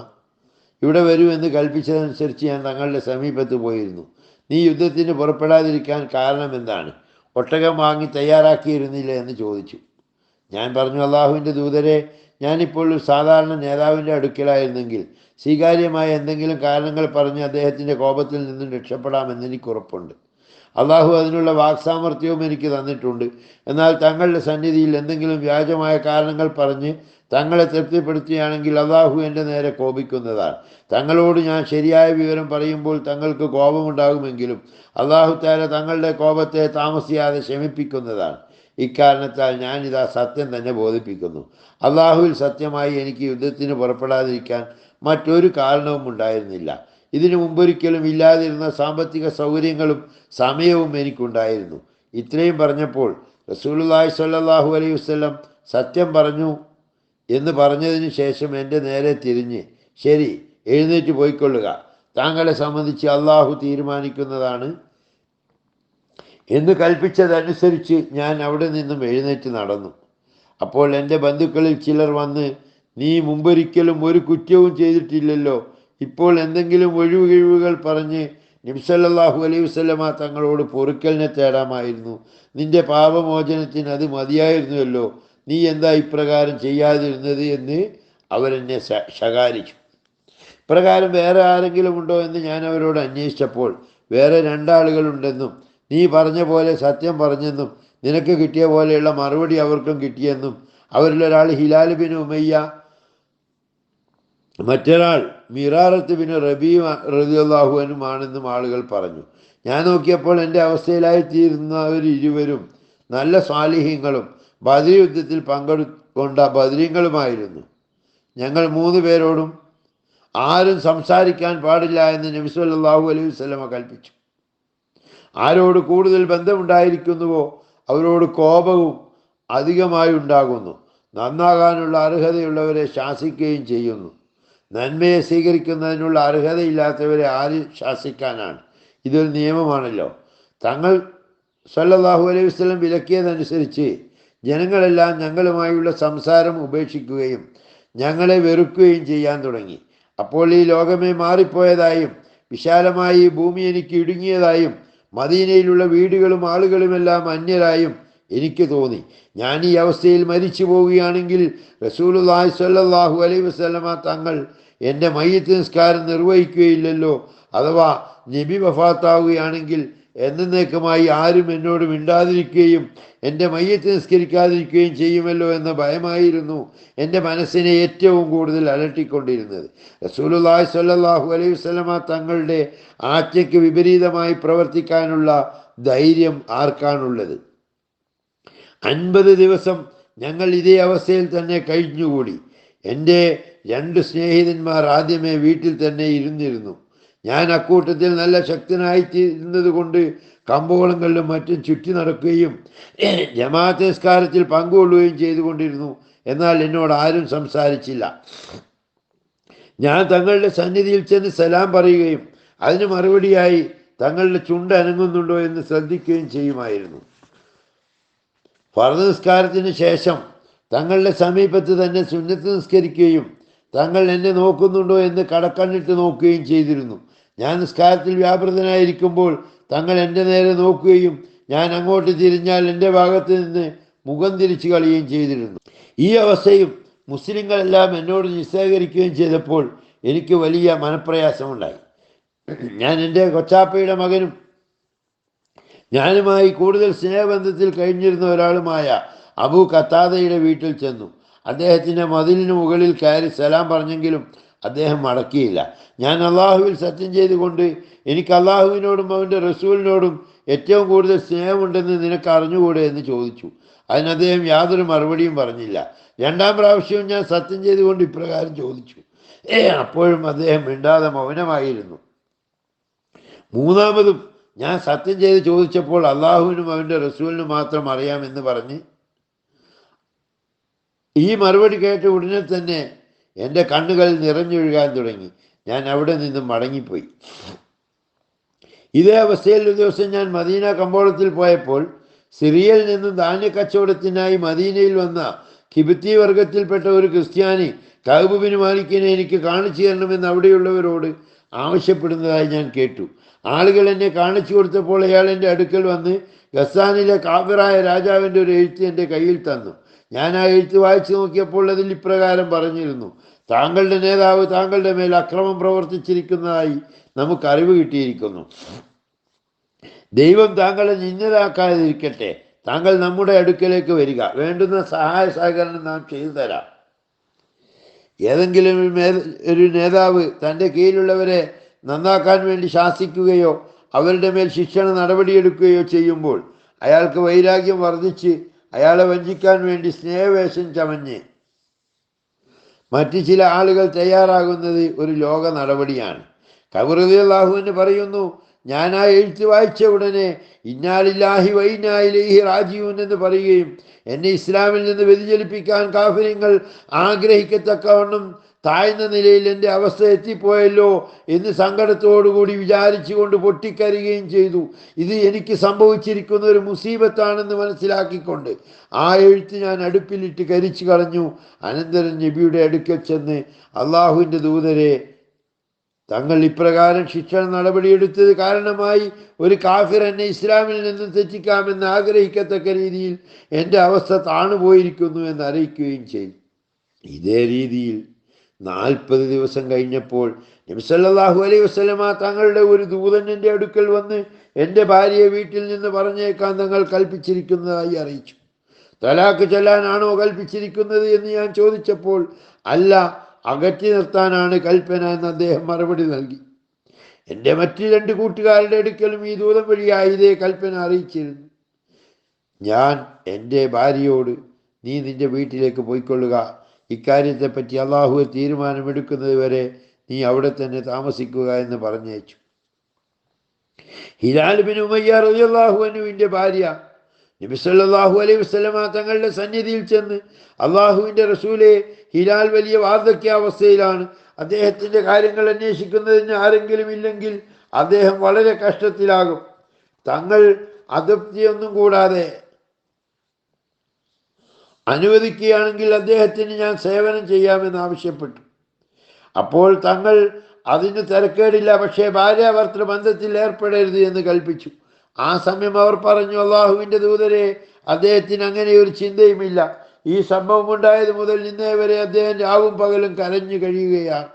ഇവിടെ വരൂ എന്ന് കൽപ്പിച്ചതനുസരിച്ച് ഞാൻ തങ്ങളുടെ സമീപത്ത് പോയിരുന്നു. നീ യുദ്ധത്തിന് പുറപ്പെടാതിരിക്കാൻ കാരണം എന്താണ്? ഒട്ടകം വാങ്ങി തയ്യാറാക്കിയിരുന്നില്ല എന്ന് ചോദിച്ചു. ഞാൻ പറഞ്ഞു, അള്ളാഹുവിൻ്റെ ദൂതരെ, ഞാനിപ്പോൾ ഒരു സാധാരണ നേതാവിൻ്റെ അടുക്കലായിരുന്നെങ്കിൽ സ്വീകാര്യമായ എന്തെങ്കിലും കാരണങ്ങൾ പറഞ്ഞ് അദ്ദേഹത്തിൻ്റെ കോപത്തിൽ നിന്നും രക്ഷപ്പെടാമെന്ന് എനിക്ക് ഉറപ്പുണ്ട്. അള്ളാഹു അതിനുള്ള വാക്സാമർത്ഥ്യവും എനിക്ക് തന്നിട്ടുണ്ട്. എന്നാൽ തങ്ങളുടെ സന്നിധിയിൽ എന്തെങ്കിലും വ്യാജമായ കാരണങ്ങൾ പറഞ്ഞ് തങ്ങളെ തൃപ്തിപ്പെടുത്തുകയാണെങ്കിൽ അള്ളാഹു എൻ്റെ നേരെ കോപിക്കുന്നതാണ്. തങ്ങളോട് ഞാൻ ശരിയായ വിവരം പറയുമ്പോൾ തങ്ങൾക്ക് കോപമുണ്ടാകുമെങ്കിലും അള്ളാഹു തആല തങ്ങളുടെ കോപത്തെ താമസിയാതെ ശമിപ്പിക്കുന്നതാണ്. ഇക്കാരണത്താൽ ഞാനിതാ സത്യം തന്നെ ബോധിപ്പിക്കുന്നു. അള്ളാഹുവിൽ സത്യമായി എനിക്ക് യുദ്ധത്തിന് പുറപ്പെടാതിരിക്കാൻ മറ്റൊരു കാരണവും ഉണ്ടായിരുന്നില്ല. ഇതിനു മുമ്പൊരിക്കലും ഇല്ലാതിരുന്ന സാമ്പത്തിക സൗകര്യങ്ങളും സമയവും എനിക്കുണ്ടായിരുന്നു. ഇത്രയും പറഞ്ഞപ്പോൾ റസൂലുള്ളാഹി സ്വല്ലല്ലാഹു അലൈഹി വസല്ലം സത്യം പറഞ്ഞു എന്ന് പറഞ്ഞതിന് ശേഷം എൻ്റെ നേരെ തിരിഞ്ഞ്, ശരി, എഴുന്നേറ്റ് പോയിക്കൊള്ളുക, താങ്കളെ സംബന്ധിച്ച് അള്ളാഹു തീരുമാനിക്കുന്നതാണ് എന്ന് കൽപ്പിച്ചതനുസരിച്ച് ഞാൻ അവിടെ നിന്നും എഴുന്നേറ്റ് നടന്നു. അപ്പോൾ എൻ്റെ ബന്ധുക്കളിൽ ചിലർ വന്ന്, നീ മുമ്പൊരിക്കലും ഒരു കുറ്റവും ചെയ്തിട്ടില്ലല്ലോ, ഇപ്പോൾ എന്തെങ്കിലും ഒഴിവുകിഴിവുകൾ പറഞ്ഞ് നബി സല്ലല്ലാഹു അലൈഹി വസല്ലമ തങ്ങളോട് പൊറുക്കലിനെ തേടാമായിരുന്നു. നിന്റെ പാപമോചനത്തിന് അത് മതിയായിരുന്നുവല്ലോ, നീ എന്താ ഇപ്രകാരം ചെയ്യാതിരുന്നത് എന്ന് അവരെന്നെ ശകാരിച്ചു. ഇപ്രകാരം വേറെ ആരെങ്കിലും ഉണ്ടോ എന്ന് ഞാൻ അവരോട് അന്വേഷിച്ചപ്പോൾ വേറെ 2 ആളുകളുണ്ടെന്നും നീ പറഞ്ഞ പോലെ സത്യം പറഞ്ഞെന്നും നിനക്ക് കിട്ടിയ പോലെയുള്ള മറുപടി അവർക്കും കിട്ടിയെന്നും അവരിലൊരാൾ ഹിലാൽ ബിൻ ഉമയ്യ, മറ്റൊരാൾ മിറാറത്ത് ബിൻ റബീ റളിയല്ലാഹു അൻഹുമാണെന്നും ആളുകൾ പറഞ്ഞു. ഞാൻ നോക്കിയപ്പോൾ എൻ്റെ അവസ്ഥയിലായിത്തീരുന്നവരിരുവരും നല്ല സ്വാലിഹീങ്ങളും ബദർ യുദ്ധത്തിൽ പങ്കെടുക്കൊണ്ട ബദരീങ്ങളുമായിരുന്നു. ഞങ്ങൾ 3 പേരോടും ആരും സംസാരിക്കാൻ പാടില്ല എന്ന് നബി സല്ലല്ലാഹു അലൈഹി വസല്ലമ കൽപ്പിച്ചു. ആരോട് കൂടുതൽ ബന്ധമുണ്ടായിരിക്കുന്നുവോ അവരോട് കോപവും അധികമായി ഉണ്ടാകുന്നു. നന്നാകാനുള്ള അർഹതയുള്ളവരെ ശാസിക്കുകയും ചെയ്യുന്നു. നന്മയെ സ്വീകരിക്കുന്നതിനുള്ള അർഹതയില്ലാത്തവരെ ആര് ശാസിക്കാനാണ്? ഇതൊരു നിയമമാണല്ലോ. തങ്ങൾ സല്ലല്ലാഹു അലൈഹി വസല്ലം വിലക്കിയതനുസരിച്ച് ജനങ്ങളെല്ലാം ഞങ്ങളുമായുള്ള സംസാരം ഉപേക്ഷിക്കുകയും ഞങ്ങളെ വെറുക്കുകയും ചെയ്യാൻ തുടങ്ങി. അപ്പോൾ ഈ ലോകമേ മാറിപ്പോയതായും വിശാലമായി ഈ ഭൂമി എനിക്ക് ഇടുങ്ങിയതായും മദീനയിലുള്ള വീടുകളും ആളുകളുമെല്ലാം അന്യരായും എനിക്ക് തോന്നി. ഞാൻ ഈ അവസ്ഥയിൽ മരിച്ചു പോവുകയാണെങ്കിൽ റസൂലുള്ളാഹി സ്വല്ലല്ലാഹു അലൈഹി വസല്ലമ തങ്ങൾ എൻ്റെ മയ്യിത്ത് നിസ്കാരം നിർവഹിക്കുകയില്ലല്ലോ. അഥവാ നബി വഫാത്താവുകയാണെങ്കിൽ എന്നേക്കുമായി ആരും എന്നോട് മിണ്ടാതിരിക്കുകയും എൻ്റെ മയ്യിത്ത് നിസ്കരിക്കാതിരിക്കുകയും ചെയ്യുമല്ലോ എന്ന ഭയമായിരുന്നു എൻ്റെ മനസ്സിനെ ഏറ്റവും കൂടുതൽ അലട്ടിക്കൊണ്ടിരുന്നത്. റസൂലുള്ളാഹി സ്വല്ലല്ലാഹു അലൈഹി വസല്ലമ തങ്ങളുടെ ആജ്ഞയ്ക്ക് വിപരീതമായി പ്രവർത്തിക്കാനുള്ള ധൈര്യം ആർക്കാണുള്ളത്? 50 ദിവസം ഞങ്ങൾ ഇതേ അവസ്ഥയിൽ തന്നെ കഴിഞ്ഞുകൂടി. എൻ്റെ 2 സ്നേഹിതന്മാർ ആദ്യമേ വീട്ടിൽ തന്നെ ഇരുന്നിരുന്നു. ഞാൻ അക്കൂട്ടത്തിൽ നല്ല ശക്തനായിത്തീരുന്നത് കൊണ്ട് കമ്പോളങ്ങളിലും മറ്റും ചുറ്റി നടക്കുകയും ജമാഅത്ത് നിസ്കാരത്തിൽ പങ്കുകൊള്ളുകയും ചെയ്തുകൊണ്ടിരുന്നു. എന്നാൽ എന്നോട് ആരും സംസാരിച്ചില്ല. ഞാൻ തങ്ങളുടെ സന്നിധിയിൽ ചെന്ന് സലാം പറയുകയും അതിന് മറുപടിയായി തങ്ങളുടെ ചുണ്ട് അനങ്ങുന്നുണ്ടോ എന്ന് ശ്രദ്ധിക്കുകയും ചെയ്യുമായിരുന്നു. ഫർദ് നിസ്കാരത്തിന് ശേഷം തങ്ങളുടെ സമീപത്ത് തന്നെ സുന്നത്ത് നിസ്കരിക്കുകയും തങ്ങൾ എന്നെ നോക്കുന്നുണ്ടോ എന്ന് കടക്കണ്ണിട്ട് നോക്കുകയും ചെയ്തിരുന്നു. ഞാൻ നിസ്കാരത്തിൽ വ്യാപൃതനായിരിക്കുമ്പോൾ തങ്ങൾ എൻ്റെ നേരെ നോക്കുകയും ഞാൻ അങ്ങോട്ട് തിരിഞ്ഞാൽ എൻ്റെ ഭാഗത്ത് നിന്ന് മുഖം തിരിച്ചു കളയുകയും ചെയ്തിരുന്നു. ഈ അവസ്ഥയും മുസ്ലിങ്ങളെല്ലാം എന്നോട് നിസ്സഹകരിക്കുകയും ചെയ്തപ്പോൾ എനിക്ക് വലിയ മനപ്രയാസമുണ്ടായി. ഞാൻ എൻ്റെ കൊച്ചാപ്പയുടെ മകനും ഞാനുമായി കൂടുതൽ സ്നേഹബന്ധത്തിൽ കഴിഞ്ഞിരുന്ന ഒരാളുമായ അബൂ ഖത്താദയുടെ വീട്ടിൽ ചെന്നു. അദ്ദേഹത്തിൻ്റെ മതിലിന് മുകളിൽ കയറി സലാം പറഞ്ഞെങ്കിലും അദ്ദേഹം മടക്കിയില്ല. ഞാൻ അള്ളാഹുവിൽ സത്യം ചെയ്തുകൊണ്ട് എനിക്ക് അള്ളാഹുവിനോടും അവൻ്റെ റസൂലിനോടും ഏറ്റവും കൂടുതൽ സ്നേഹമുണ്ടെന്ന് നിനക്ക് അറിഞ്ഞുകൂടെ എന്ന് ചോദിച്ചു. അതിന് അദ്ദേഹം യാതൊരു മറുപടിയും പറഞ്ഞില്ല. രണ്ടാം പ്രാവശ്യവും ഞാൻ സത്യം ചെയ്തുകൊണ്ട് ഇപ്രകാരം ചോദിച്ചു. അപ്പോഴും അദ്ദേഹം മിണ്ടാതെ മൗനമായിരുന്നു. മൂന്നാമതും ഞാൻ സത്യം ചെയ്ത് ചോദിച്ചപ്പോൾ അള്ളാഹുവിനും അവൻ്റെ റസൂലിനും മാത്രം അറിയാമെന്ന് പറഞ്ഞ് ഈ മറുപടി കേട്ട ഉടനെ തന്നെ എൻ്റെ കണ്ണുകൾ നിറഞ്ഞൊഴുകാൻ തുടങ്ങി. ഞാൻ അവിടെ നിന്നും മടങ്ങിപ്പോയി. ഇതേ അവസ്ഥയിൽ ഒരു ദിവസം ഞാൻ മദീന കമ്പോളത്തിൽ പോയപ്പോൾ സിറിയയിൽ നിന്നും ധാന്യക്കച്ചവടത്തിനായി മദീനയിൽ വന്ന കിബിത്തി വർഗത്തിൽപ്പെട്ട ഒരു ക്രിസ്ത്യാനി കഅബ് ബിൻ മാലിക്കിനെ എനിക്ക് കാണിച്ചു തരണമെന്ന് അവിടെയുള്ളവരോട് ആവശ്യപ്പെടുന്നതായി ഞാൻ കേട്ടു. ആളുകൾ എന്നെ കാണിച്ചു കൊടുത്തപ്പോൾ അയാൾ എൻ്റെ അടുക്കൽ വന്ന് ഗസ്സാനിലെ കാഫിറായ രാജാവിൻ്റെ ഒരു എഴുത്ത് എൻ്റെ കയ്യിൽ തന്നു. ഞാൻ ആ എഴുത്ത് വായിച്ചു നോക്കിയപ്പോൾ അതിൽ ഇപ്രകാരം പറഞ്ഞിരുന്നു: താങ്കളുടെ നേതാവ് താങ്കളുടെ മേൽ അക്രമം പ്രവർത്തിച്ചിരിക്കുന്നതായി നമുക്ക് അറിവ് കിട്ടിയിരിക്കുന്നു. ദൈവം താങ്കളെ നിന്ദരാക്കാതിരിക്കട്ടെ. താങ്കൾ നമ്മുടെ അടുക്കലേക്ക് വരിക. വേണ്ടുന്ന സഹായ സഹകരണം നാം ചെയ്തു തരാം. ഏതെങ്കിലും ഒരു നേതാവ് തൻ്റെ കീഴിലുള്ളവരെ നന്നാക്കാൻ വേണ്ടി ശാസിക്കുകയോ അവരുടെ മേൽ ശിക്ഷണ നടപടിയെടുക്കുകയോ ചെയ്യുമ്പോൾ അയാൾക്ക് വൈരാഗ്യം വർദ്ധിച്ച് അയാളെ വഞ്ചിക്കാൻ വേണ്ടി സ്നേഹവേഷം ചമഞ്ഞ് മറ്റു ചില ആളുകൾ തയ്യാറാകുന്നത് ഒരു ലോക നടപടിയാണ്. കഅബ് റളിയല്ലാഹു അൻഹു പറയുന്നു, ഞാൻ ആ എഴുത്ത് വായിച്ച ഉടനെ ഇന്നാലില്ലാഹി വ ഇന്നാ ഇലൈഹി റാജിഊൻ എന്ന് പറയുകയും എന്നെ ഇസ്ലാമിൽ നിന്ന് വ്യതിചലിപ്പിക്കാൻ കാഫിര്യങ്ങൾ ആഗ്രഹിക്കത്തക്കവണ്ണം താഴ്ന്ന നിലയിൽ എൻ്റെ അവസ്ഥ എത്തിപ്പോയല്ലോ എന്ന് സങ്കടത്തോടുകൂടി വിചാരിച്ചുകൊണ്ട് പൊട്ടിക്കരയുകയും ചെയ്തു. ഇത് എനിക്ക് സംഭവിച്ചിരിക്കുന്ന ഒരു മുസീബത്താണെന്ന് മനസ്സിലാക്കിക്കൊണ്ട് ആ എഴുത്ത് ഞാൻ അടുപ്പിലിട്ട് കരിച്ചു കളഞ്ഞു. അനന്തരം നബിയുടെ അടുക്കൽ ചെന്ന്, അള്ളാഹുവിൻ്റെ ദൂതരെ, തങ്ങൾ ഇപ്രകാരം ശിക്ഷണ നടപടിയെടുത്തത് കാരണമായി ഒരു കാഫിർ എന്നെ ഇസ്ലാമിൽ നിന്നും തെറ്റിക്കാമെന്ന് ആഗ്രഹിക്കത്തക്ക രീതിയിൽ എൻ്റെ അവസ്ഥ താണുപോയിരിക്കുന്നു എന്ന് അറിയിക്കുകയും ചെയ്തു. ഇതേ രീതിയിൽ 40 ദിവസം കഴിഞ്ഞപ്പോൾ നബി സല്ലല്ലാഹു അലൈഹി വസല്ലമ തങ്ങളുടെ ഒരു ദൂതൻ എൻ്റെ അടുക്കൽ വന്ന് എൻ്റെ ഭാര്യയെ വീട്ടിൽ നിന്ന് പറഞ്ഞേക്കാൻ തങ്ങൾ കൽപ്പിച്ചിരിക്കുന്നതായി അറിയിച്ചു. തലാക്ക് ചൊല്ലാനാണോ കൽപ്പിച്ചിരിക്കുന്നത് എന്ന് ഞാൻ ചോദിച്ചപ്പോൾ അല്ല, അകറ്റി നിർത്താനാണ് കൽപ്പന എന്ന് അദ്ദേഹം മറുപടി നൽകി. എൻ്റെ മറ്റ് 2 കൂട്ടുകാരുടെ അടുക്കലും ഈ ദൂതം വഴിയായി ഇതേ കൽപ്പന അറിയിച്ചിരുന്നു. ഞാൻ എൻ്റെ ഭാര്യയോട്, നീ നിൻ്റെ വീട്ടിലേക്ക് പോയിക്കൊള്ളുക, ഇക്കാര്യത്തെപ്പറ്റി അള്ളാഹു തീരുമാനമെടുക്കുന്നത് വരെ നീ അവിടെ തന്നെ താമസിക്കുക എന്ന് പറഞ്ഞയച്ചു. ഹിലാൽ ബിൻ ഉമയ്യ റളിയല്ലാഹു അൻഹുവിൻ്റെ ഭാര്യ നബി സല്ലല്ലാഹു അലൈഹി വസല്ലമ തങ്ങളുടെ സന്നിധിയിൽ ചെന്ന്, അള്ളാഹുവിൻ്റെ റസൂലെ, ഹിലാൽ വലിയ വാർദ്ധക്യാവസ്ഥയിലാണ്. അദ്ദേഹത്തിൻ്റെ കാര്യങ്ങൾ അന്വേഷിക്കുന്നതിന് ആരെങ്കിലും ഇല്ലെങ്കിൽ അദ്ദേഹം വളരെ കഷ്ടത്തിലാകും. തങ്ങൾ അതൃപ്തിയൊന്നും കൂടാതെ അനുവദിക്കുകയാണെങ്കിൽ അദ്ദേഹത്തിന് ഞാൻ സേവനം ചെയ്യാമെന്ന് ആവശ്യപ്പെട്ടു. അപ്പോൾ തങ്ങൾ അതിന് തിരക്കേടില്ല, പക്ഷേ ഭാര്യാഭർത്തൃ ബന്ധത്തിൽ ഏർപ്പെടരുത് എന്ന് കൽപ്പിച്ചു. ആ സമയം അവർ പറഞ്ഞു, അള്ളാഹുവിൻ്റെ ദൂതരെ, അദ്ദേഹത്തിന് അങ്ങനെ ഒരു ചിന്തയുമില്ല. ഈ സംഭവം ഉണ്ടായത് മുതൽ ഇന്നേ വരെ അദ്ദേഹം രാവും പകലും കരഞ്ഞു കഴിയുകയാണ്.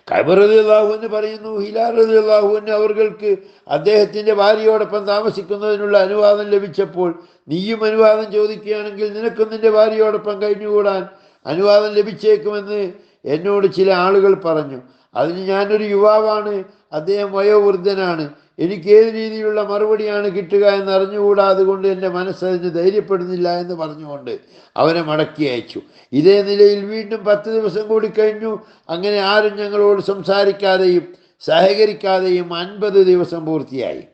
കഅബ് റളിയല്ലാഹു അൻഹു പറയുന്നു, ഹിലാൽ റളിയല്ലാഹു അൻഹു അവർക്ക് അദ്ദേഹത്തിൻ്റെ ഭാര്യയോടൊപ്പം താമസിക്കുന്നതിനുള്ള അനുവാദം ലഭിച്ചപ്പോൾ, നീയും അനുവാദം ചോദിക്കുകയാണെങ്കിൽ നിനക്കും നിൻ്റെ ഭാര്യയോടൊപ്പം കഴിഞ്ഞുകൂടാൻ അനുവാദം ലഭിച്ചേക്കുമെന്ന് എന്നോട് ചില ആളുകൾ പറഞ്ഞു. അതിന് ഞാനൊരു യുവാവാണ്, അദ്ദേഹം വയോവൃദ്ധനാണ്, എനിക്ക് ഏത് രീതിയിലുള്ള മറുപടിയാണ് കിട്ടുക എന്ന് അറിഞ്ഞുകൂടാ, അതുകൊണ്ട് എൻ്റെ മനസ്സതിന് ധൈര്യപ്പെടുന്നില്ല എന്ന് പറഞ്ഞുകൊണ്ട് അവനെ മടക്കി അയച്ചു. ഇതേ നിലയിൽ വീണ്ടും 10 ദിവസം കൂടി കഴിഞ്ഞു. അങ്ങനെ ആരും ഞങ്ങളോട് സംസാരിക്കാതെയും സഹകരിക്കാതെയും 50 ദിവസം പൂർത്തിയായി.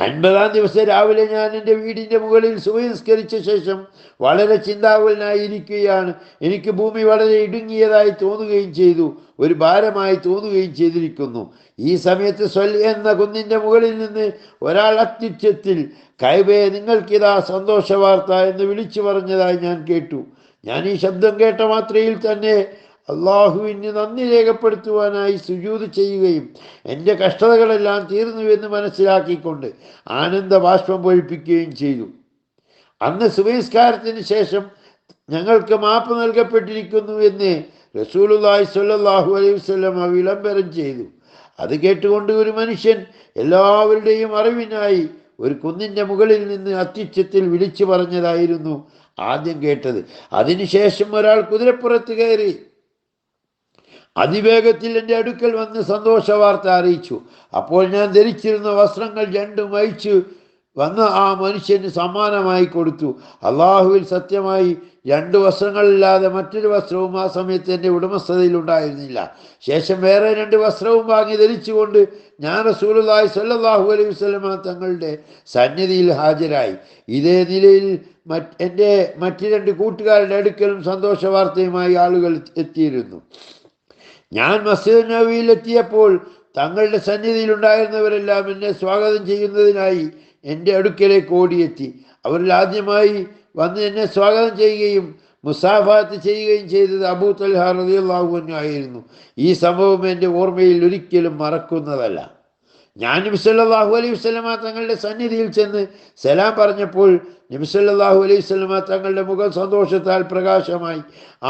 50-ാം ദിവസം രാവിലെ ഞാൻ എൻ്റെ വീടിൻ്റെ മുകളിൽ സുബഹിസ്കരിച്ച ശേഷം വളരെ ചിന്താകുലനായിരിക്കുകയാണ്. എനിക്ക് ഭൂമി വളരെ ഇടുങ്ങിയതായി തോന്നുകയും ചെയ്തു, ഒരു ഭാരമായി തോന്നുകയും ചെയ്തിരിക്കുന്നു. ഈ സമയത്ത് സ്വൽ എന്ന കുന്നിൻ്റെ മുകളിൽ നിന്ന് ഒരാൾ അത്യുച്ചത്തിൽ, കഅബേ, നിങ്ങൾക്കിതാ സന്തോഷ വാർത്ത എന്ന് വിളിച്ചു പറഞ്ഞതായി ഞാൻ കേട്ടു. ഞാൻ ഈ ശബ്ദം കേട്ട മാത്രയിൽ തന്നെ അള്ളാഹുവിന് നന്ദി രേഖപ്പെടുത്തുവാനായി സുജൂദ് ചെയ്യുകയും എൻ്റെ കഷ്ടതകളെല്ലാം തീർന്നുവെന്ന് മനസ്സിലാക്കിക്കൊണ്ട് ആനന്ദ ബാഷ്പം പൊഴിപ്പിക്കുകയും ചെയ്തു. അന്ന് സുബഹിസ്കാരത്തിന് ശേഷം ഞങ്ങൾക്ക് മാപ്പ് നൽകപ്പെട്ടിരിക്കുന്നു എന്ന് റസൂലുള്ളാഹി സ്വല്ലല്ലാഹു അലൈഹി വസല്ലം വിളംബരം ചെയ്തു. അത് കേട്ടുകൊണ്ട് ഒരു മനുഷ്യൻ എല്ലാവരുടെയും അറിവിനായി ഒരു കുന്നിൻ്റെ മുകളിൽ നിന്ന് അത്യുച്ചത്തിൽ വിളിച്ചു പറഞ്ഞതായിരുന്നു ആദ്യം കേട്ടത്. അതിനുശേഷം ഒരാൾ കുതിരപ്പുറത്ത് കയറി അതിവേഗത്തിൽ എൻ്റെ അടുക്കൽ വന്ന് സന്തോഷ വാർത്ത അറിയിച്ചു. അപ്പോൾ ഞാൻ ധരിച്ചിരുന്ന വസ്ത്രങ്ങൾ രണ്ടും അയച്ചു വന്ന് ആ മനുഷ്യന് സമ്മാനമായി കൊടുത്തു. അള്ളാഹുവിൽ സത്യമായി 2 വസ്ത്രങ്ങളില്ലാതെ മറ്റൊരു വസ്ത്രവും ആ സമയത്ത് എൻ്റെ ഉടമസ്ഥതയിൽ ഉണ്ടായിരുന്നില്ല. ശേഷം വേറെ 2 വസ്ത്രവും വാങ്ങി ധരിച്ചുകൊണ്ട് ഞാൻ റസൂലുള്ളാഹി സ്വല്ലല്ലാഹു അലൈഹി വസല്ലമ തങ്ങളുടെ സന്നിധിയിൽ ഹാജരായി. ഇതേ നിലയിൽ എൻ്റെ മറ്റ് 2 കൂട്ടുകാരുടെ അടുക്കലും സന്തോഷ വാർത്തയുമായി ആളുകൾ എത്തിയിരുന്നു. ഞാൻ മസ്ജിദ് നബവിയിൽ എത്തിയപ്പോൾ തങ്ങളുടെ സന്നിധിയിലുണ്ടായിരുന്നവരെല്ലാം എന്നെ സ്വാഗതം ചെയ്യുന്നതിനായി എൻ്റെ അടുക്കലേക്ക് ഓടിയെത്തി. അവരിൽ ആദ്യമായി വന്ന് എന്നെ സ്വാഗതം ചെയ്യുകയും മുസാഫാത്ത് ചെയ്യുകയും ചെയ്തത് അബൂ തൽഹ റളിയല്ലാഹു അൻഹു ആയിരുന്നു. ഈ സംഭവം എൻ്റെ ഓർമ്മയിൽ ഒരിക്കലും മറക്കുന്നതല്ല. ഞാൻ നബി സല്ലല്ലാഹു അലൈഹി വസല്ലമ തങ്ങളുടെ സന്നിധിയിൽ ചെന്ന് സലാം പറഞ്ഞപ്പോൾ നബി സല്ലല്ലാഹു അലൈഹി വസല്ലമ തങ്ങളുടെ മുഖം സന്തോഷത്താൽ പ്രകാശമായി.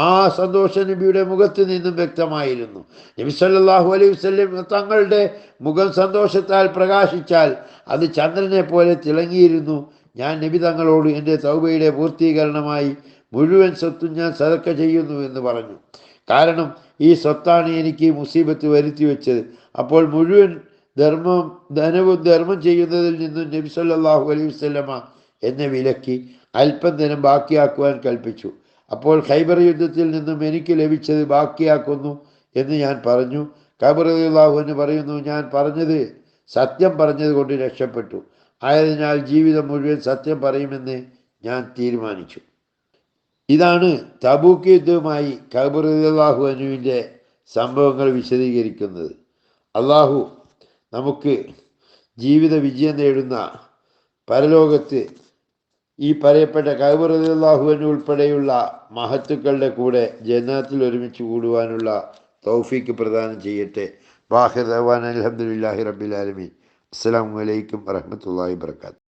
ആ സന്തോഷ നബിയുടെ മുഖത്ത് നിന്നും വ്യക്തമായിരുന്നു. നബി സല്ലല്ലാഹു അലൈഹി വസല്ലം തങ്ങളുടെ മുഖം സന്തോഷത്താൽ പ്രകാശിച്ചാൽ അത് ചന്ദ്രനെ പോലെ തിളങ്ങിയിരുന്നു. ഞാൻ നബി തങ്ങളോട് എൻ്റെ തൗബയുടെ പൂർത്തീകരണമായി മുഴുവൻ സ്വത്തും ഞാൻ സദക്ക ചെയ്യുന്നു എന്ന് പറഞ്ഞു. കാരണം ഈ സ്വത്താണ് എനിക്ക് ഈ മുസീബത്ത് വരുത്തി വെച്ചത്. അപ്പോൾ മുഴുവൻ ധനവും ധർമ്മം ചെയ്യുന്നതിൽ നിന്നും നബി സല്ലല്ലാഹു അലൈഹി വസല്ലമ എന്നെ വിലക്കി അല്പം ധനം ബാക്കിയാക്കുവാൻ കൽപ്പിച്ചു. അപ്പോൾ ഖൈബർ യുദ്ധത്തിൽ നിന്നും എനിക്ക് ലഭിച്ചത് ബാക്കിയാക്കുന്നു എന്ന് ഞാൻ പറഞ്ഞു. കഅബ് റളിയല്ലാഹു അൻഹു പറയുന്നു, ഞാൻ പറഞ്ഞത് സത്യം പറഞ്ഞത് കൊണ്ട് രക്ഷപ്പെട്ടു. ആയതിനാൽ ജീവിതം മുഴുവൻ സത്യം പറയുമെന്ന് ഞാൻ തീരുമാനിച്ചു. ഇതാണ് തബൂക്ക് യുദ്ധവുമായി കഅബ് റളിയല്ലാഹു അൻഹുവിൻ്റെ സംഭവങ്ങൾ വിശദീകരിക്കുന്നത്. അള്ളാഹു നമുക്ക് ജീവിത വിജയം നേടുന്ന പരലോകത്ത് ഈ പറയപ്പെട്ട കഅബ് റളിയല്ലാഹു അൻഹു ഉൾപ്പെടെയുള്ള മഹത്തുക്കളുടെ കൂടെ ജന്നാത്തിൽ ഒരുമിച്ച് കൂടുവാനുള്ള തൗഫീക്ക് പ്രദാനം ചെയ്യട്ടെ. വാഹിർ ദഅ്വാനാ അൽഹംദുലില്ലാഹി റബ്ബിൽ ആലമീൻ. അസ്സലാമു അലൈക്കും വറഹ്മത്തുള്ളാഹി വബറകാതുഹു.